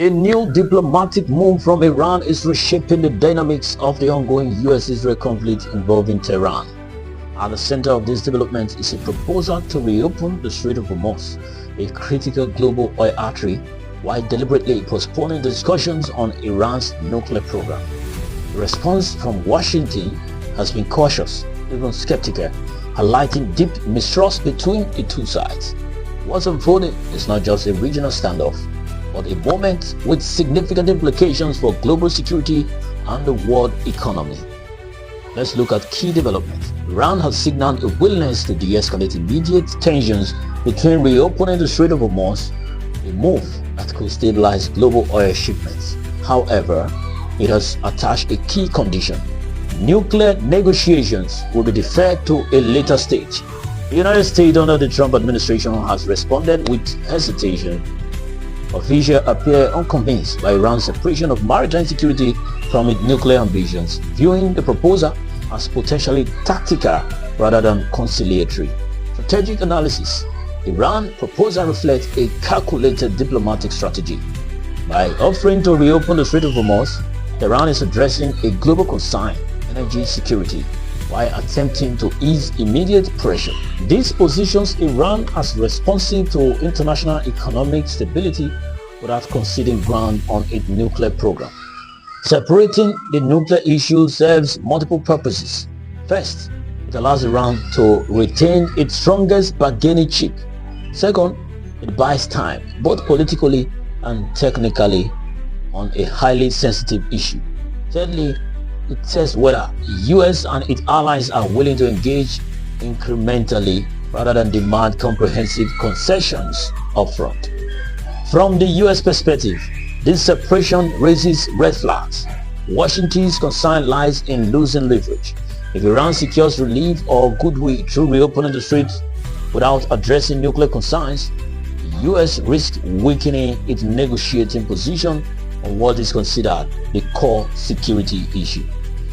A new diplomatic move from Iran is reshaping the dynamics of the ongoing US-Israel conflict involving Tehran. At the center of this development is a proposal to reopen the Strait of Hormuz, a critical global oil artery, while deliberately postponing discussions on Iran's nuclear program. The response from Washington has been cautious, even skeptical, highlighting deep mistrust between the two sides. What's unfolding is not just a regional standoff, but a moment with significant implications for global security and the world economy. Let's look at key developments. Iran has signaled a willingness to de-escalate immediate tensions between reopening the Strait of Hormuz, a move that could stabilize global oil shipments. However, it has attached a key condition. Nuclear negotiations will be deferred to a later stage. The United States under the Trump administration has responded with hesitation. Officials appear unconvinced by Iran's separation of maritime security from its nuclear ambitions, viewing the proposal as potentially tactical rather than conciliatory. Strategic analysis. Iran's proposal reflects a calculated diplomatic strategy. By offering to reopen the Strait of Hormuz, Tehran is addressing a global concern, energy security, while attempting to ease immediate pressure. This positions Iran as responsive to international economic stability without conceding ground on its nuclear program. Separating the nuclear issue serves multiple purposes. First, it allows Iran to retain its strongest bargaining chip. Second, it buys time, both politically and technically, on a highly sensitive issue. Thirdly, it tests whether the US and its allies are willing to engage incrementally rather than demand comprehensive concessions upfront. From the US perspective, this separation raises red flags. Washington's concern lies in losing leverage. If Iran secures relief or goodwill through reopening the strait without addressing nuclear concerns, the US risks weakening its negotiating position on what is considered the core security issue.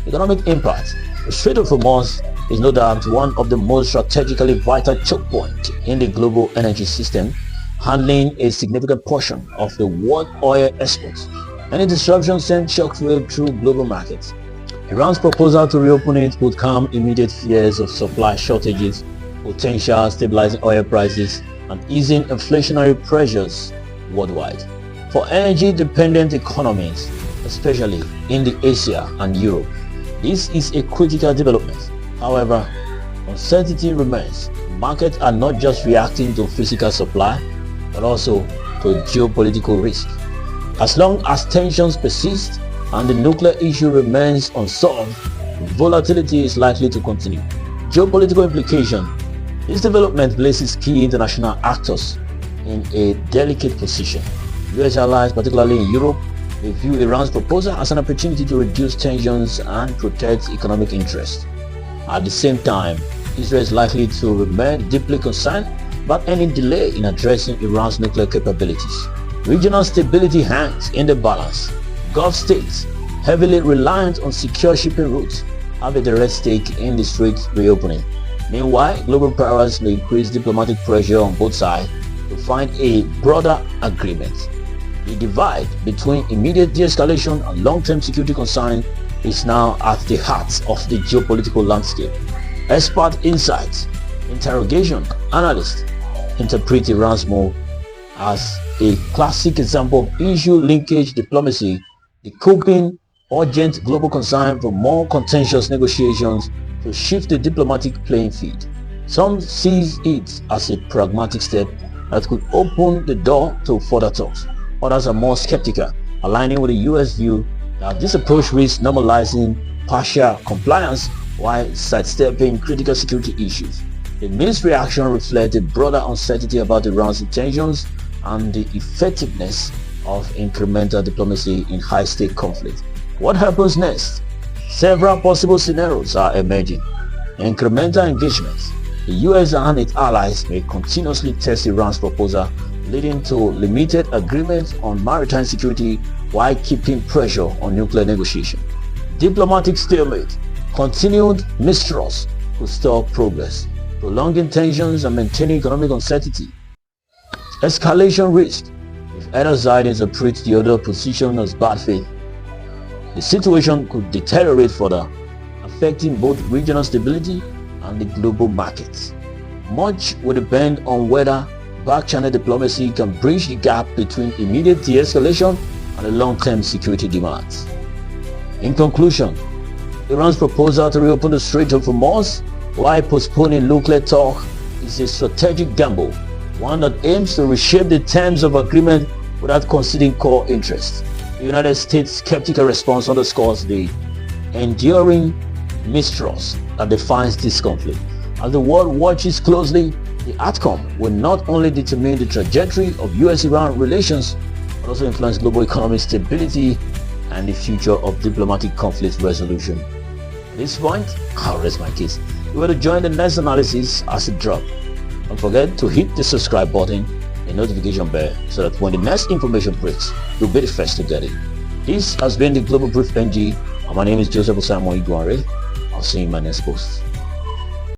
Economic impact. The Strait of Hormuz is no doubt one of the most strategically vital choke points in the global energy system, handling a significant portion of the world oil exports. Any disruption sends shockwave through global markets. Iran's proposal to reopen it would calm immediate fears of supply shortages, potential stabilizing oil prices, and easing inflationary pressures worldwide. For energy-dependent economies, especially in the Asia and Europe, this is a critical development. However, uncertainty remains. Markets are not just reacting to physical supply, but also to geopolitical risk. As long as tensions persist and the nuclear issue remains unsolved, volatility is likely to continue. Geopolitical implication. This development places key international actors in a delicate position. US allies, particularly in Europe, they view Iran's proposal as an opportunity to reduce tensions and protect economic interests. At the same time, Israel is likely to remain deeply concerned about any delay in addressing Iran's nuclear capabilities. Regional stability hangs in the balance. Gulf states, heavily reliant on secure shipping routes, have a direct stake in the strait reopening. Meanwhile, global powers may increase diplomatic pressure on both sides to find a broader agreement. The divide between immediate de-escalation and long-term security concern is now at the heart of the geopolitical landscape. Expert insights. Interrogation. Analysts interpret Iran's move as a classic example of issue linkage diplomacy, decoupling urgent global concern from more contentious negotiations to shift the diplomatic playing field. Some see it as a pragmatic step that could open the door to further talks. Others are more skeptical, aligning with the US view that this approach risks normalizing partial compliance while sidestepping critical security issues. The mixed reaction reflects a broader uncertainty about Iran's intentions and the effectiveness of incremental diplomacy in high-stake conflict. What happens next? Several possible scenarios are emerging. Incremental engagements. The US and its allies may continuously test Iran's proposal, leading to limited agreements on maritime security while keeping pressure on nuclear negotiation. Diplomatic stalemate. Continued mistrust could stall progress, prolonging tensions and maintaining economic uncertainty. Escalation risk. If If either side interprets the other position as bad faith, the situation could deteriorate further, affecting both regional stability and the global markets. Much will depend on whether back-channel diplomacy can bridge the gap between immediate de-escalation and the long-term security demands. In conclusion, Iran's proposal to reopen the Strait of Hormuz while postponing nuclear talk is a strategic gamble, one that aims to reshape the terms of agreement without conceding core interests. The United States' skeptical response underscores the enduring mistrust that defines this conflict. As the world watches closely, the outcome will not only determine the trajectory of US-Iran relations, but also influence global economic stability and the future of diplomatic conflict resolution. At this point, I'll rest my case. If you want to join the next analysis as it drops, don't forget to hit the subscribe button and notification bell so that when the next information breaks, you'll be the first to get it. This has been the Global Brief NG, and my name is Joseph Osaimo Iguare. I'll see you in my next post.